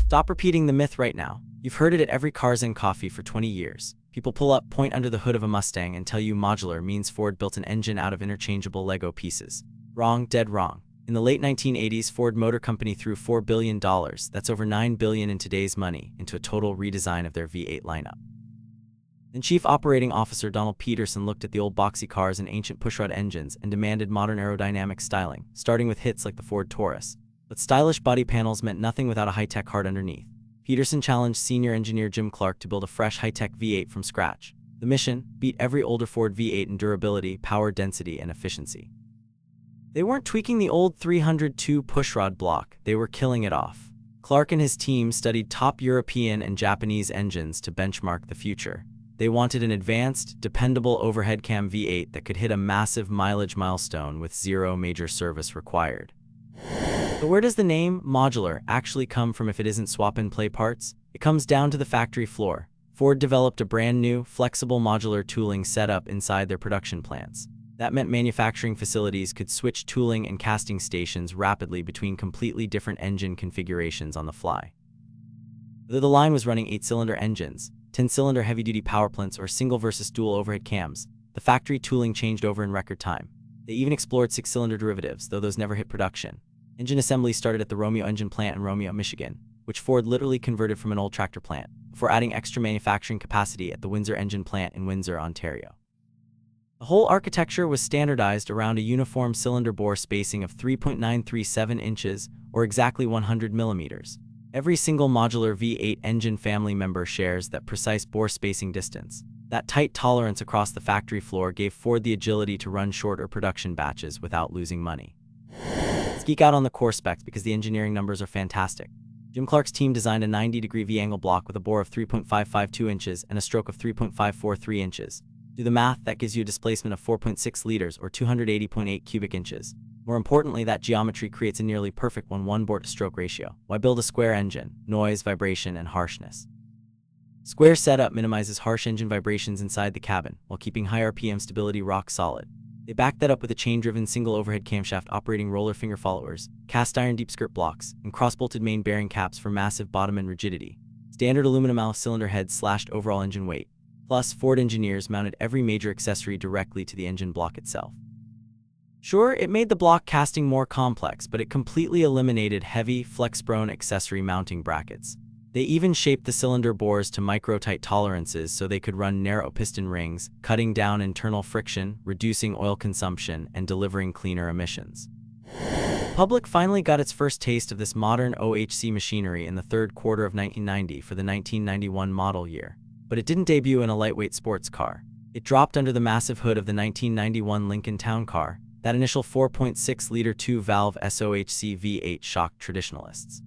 Stop repeating the myth right now. You've heard it at every Cars and Coffee for 20 years. People pull up, point under the hood of a Mustang, and tell you modular means Ford built an engine out of interchangeable Lego pieces. Wrong, dead wrong. In the late 1980s, Ford Motor Company threw $4 billion, that's over $9 billion in today's money, into a total redesign of their V8 lineup. Then Chief Operating Officer Donald Peterson looked at the old boxy cars and ancient pushrod engines and demanded modern aerodynamic styling, starting with hits like the Ford Taurus. But stylish body panels meant nothing without a high-tech heart underneath. Peterson challenged senior engineer Jim Clark to build a fresh high-tech V8 from scratch. The mission? Beat every older Ford V8 in durability, power density, and efficiency. They weren't tweaking the old 302 pushrod block, they were killing it off. Clark and his team studied top European and Japanese engines to benchmark the future. They wanted an advanced, dependable overhead cam V8 that could hit a massive mileage milestone with zero major service required. But where does the name modular actually come from if it isn't swap-and-play parts? It comes down to the factory floor. Ford developed a brand new, flexible modular tooling setup inside their production plants. That meant manufacturing facilities could switch tooling and casting stations rapidly between completely different engine configurations on the fly. Whether the line was running 8-cylinder engines, 10-cylinder heavy-duty powerplants, or single versus dual overhead cams, the factory tooling changed over in record time. They even explored 6-cylinder derivatives, though those never hit production. Engine assembly started at the Romeo engine plant in Romeo, Michigan, which Ford literally converted from an old tractor plant, before adding extra manufacturing capacity at the Windsor engine plant in Windsor, Ontario. The whole architecture was standardized around a uniform cylinder bore spacing of 3.937 inches, or exactly 100 millimeters. Every single modular V8 engine family member shares that precise bore spacing distance. That tight tolerance across the factory floor gave Ford the agility to run shorter production batches without losing money. Let's geek out on the core specs because the engineering numbers are fantastic. Jim Clark's team designed a 90-degree V-angle block with a bore of 3.552 inches and a stroke of 3.543 inches. Do the math, that gives you a displacement of 4.6 liters or 280.8 cubic inches. More importantly, that geometry creates a nearly perfect 1:1 bore-to-stroke ratio. Why build a square engine? Noise, vibration, and harshness. Square setup minimizes harsh engine vibrations inside the cabin, while keeping high RPM stability rock solid. They backed that up with a chain-driven single overhead camshaft operating roller finger followers, cast iron deep skirt blocks, and cross-bolted main bearing caps for massive bottom end rigidity. Standard aluminum alloy cylinder heads slashed overall engine weight. Plus, Ford engineers mounted every major accessory directly to the engine block itself. Sure, it made the block casting more complex, but it completely eliminated heavy, flex-prone accessory mounting brackets. They even shaped the cylinder bores to micro-tight tolerances so they could run narrow piston rings, cutting down internal friction, reducing oil consumption, and delivering cleaner emissions. The public finally got its first taste of this modern SOHC machinery in the third quarter of 1990 for the 1991 model year. But it didn't debut in a lightweight sports car. It dropped under the massive hood of the 1991 Lincoln Town Car. That initial 4.6-liter 2-valve SOHC V8 shocked traditionalists.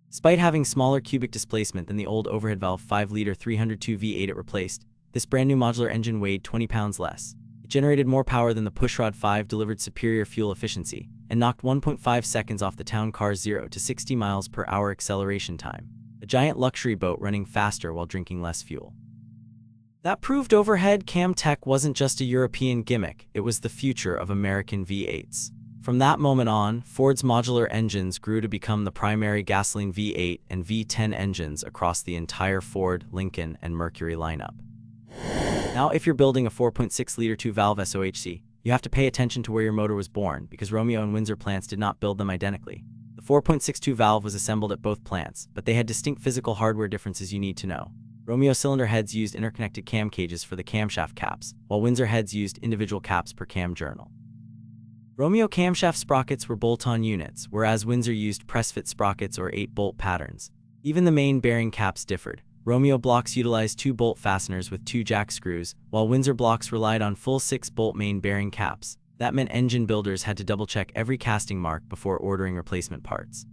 Despite having smaller cubic displacement than the old overhead valve 5-liter 302 V8 it replaced, this brand new modular engine weighed 20 pounds less. It generated more power than the pushrod 5, delivered superior fuel efficiency, and knocked 1.5 seconds off the Town Car's 0 to 60 miles per hour acceleration time. A giant luxury boat running faster while drinking less fuel. That proved overhead cam tech wasn't just a European gimmick, it was the future of American V8s. From that moment on, Ford's modular engines grew to become the primary gasoline V8 and V10 engines across the entire Ford, Lincoln, and Mercury lineup. Now, if you're building a 4.6-liter 2-valve SOHC, you have to pay attention to where your motor was born because Romeo and Windsor plants did not build them identically. The 4.62 valve was assembled at both plants, but they had distinct physical hardware differences you need to know. Romeo cylinder heads used interconnected cam cages for the camshaft caps, while Windsor heads used individual caps per cam journal. Romeo camshaft sprockets were bolt-on units, whereas Windsor used press-fit sprockets or 8-bolt patterns. Even the main bearing caps differed. Romeo blocks utilized 2 bolt fasteners with 2 jack screws, while Windsor blocks relied on full 6-bolt main bearing caps. That meant engine builders had to double-check every casting mark before ordering replacement parts.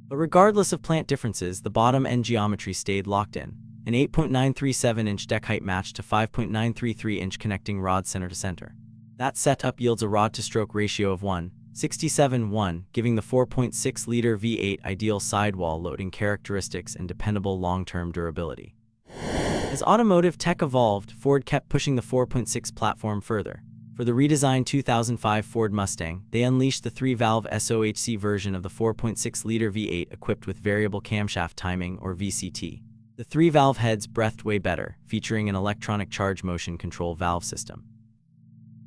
But regardless of plant differences, the bottom end geometry stayed locked in. An 8.937-inch deck height matched to 5.933-inch connecting rod center to center. That setup yields a rod-to-stroke ratio of 1:67:1, giving the 4.6-liter V8 ideal sidewall loading characteristics and dependable long-term durability. As automotive tech evolved, Ford kept pushing the 4.6 platform further. For the redesigned 2005 Ford Mustang, they unleashed the 3-valve SOHC version of the 4.6-liter V8 equipped with variable camshaft timing, or VCT. The 3-valve heads breathed way better, featuring an electronic charge motion control valve system.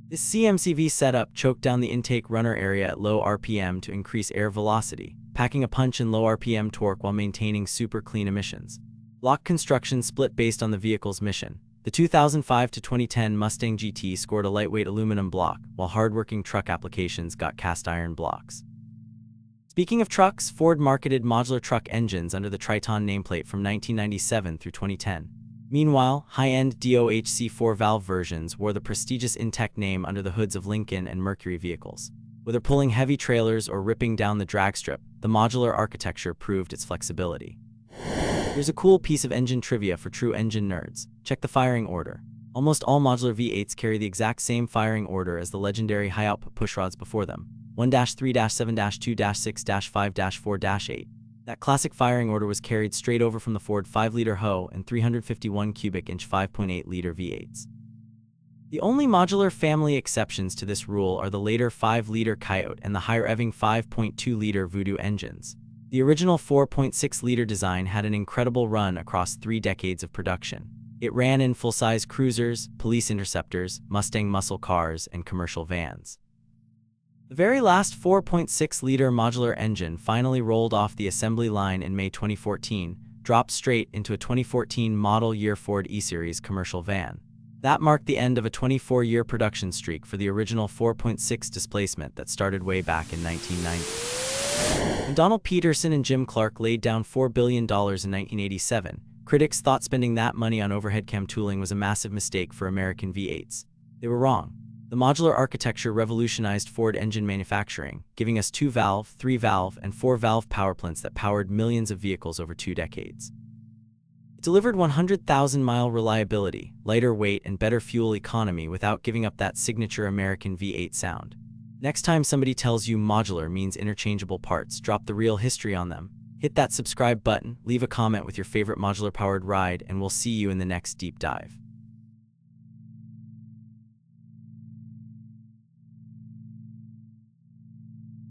This CMCV setup choked down the intake runner area at low RPM to increase air velocity, packing a punch in low RPM torque while maintaining super clean emissions. Block construction split based on the vehicle's mission. The 2005 to 2010 Mustang GT scored a lightweight aluminum block, while hardworking truck applications got cast iron blocks. Speaking of trucks, Ford marketed modular truck engines under the Triton nameplate from 1997 through 2010. Meanwhile, high-end SOHC 4-valve versions wore the prestigious Intech name under the hoods of Lincoln and Mercury vehicles. Whether pulling heavy trailers or ripping down the drag strip, the modular architecture proved its flexibility. Here's a cool piece of engine trivia for true engine nerds. Check the firing order. Almost all modular V8s carry the exact same firing order as the legendary high-output pushrods before them: 1-3-7-2-6-5-4-8. That classic firing order was carried straight over from the Ford 5-liter Ho and 351 cubic inch 5.8-liter V8s. The only modular family exceptions to this rule are the later 5-liter Coyote and the higher-revving 5.2-liter Voodoo engines. The original 4.6-liter design had an incredible run across 3 decades of production. It ran in full-size cruisers, police interceptors, Mustang muscle cars, and commercial vans. The very last 4.6-liter modular engine finally rolled off the assembly line in May 2014, dropped straight into a 2014 model year Ford E-Series commercial van. That marked the end of a 24-year production streak for the original 4.6 displacement that started way back in 1990. When Donald Peterson and Jim Clark laid down $4 billion in 1987, critics thought spending that money on overhead cam tooling was a massive mistake for American V8s. They were wrong. The modular architecture revolutionized Ford engine manufacturing, giving us 2-valve, 3-valve, and 4-valve powerplants that powered millions of vehicles over 2 decades. It delivered 100,000-mile reliability, lighter weight, and better fuel economy without giving up that signature American V8 sound. Next time somebody tells you modular means interchangeable parts, drop the real history on them. Hit that subscribe button, leave a comment with your favorite modular-powered ride, and we'll see you in the next deep dive.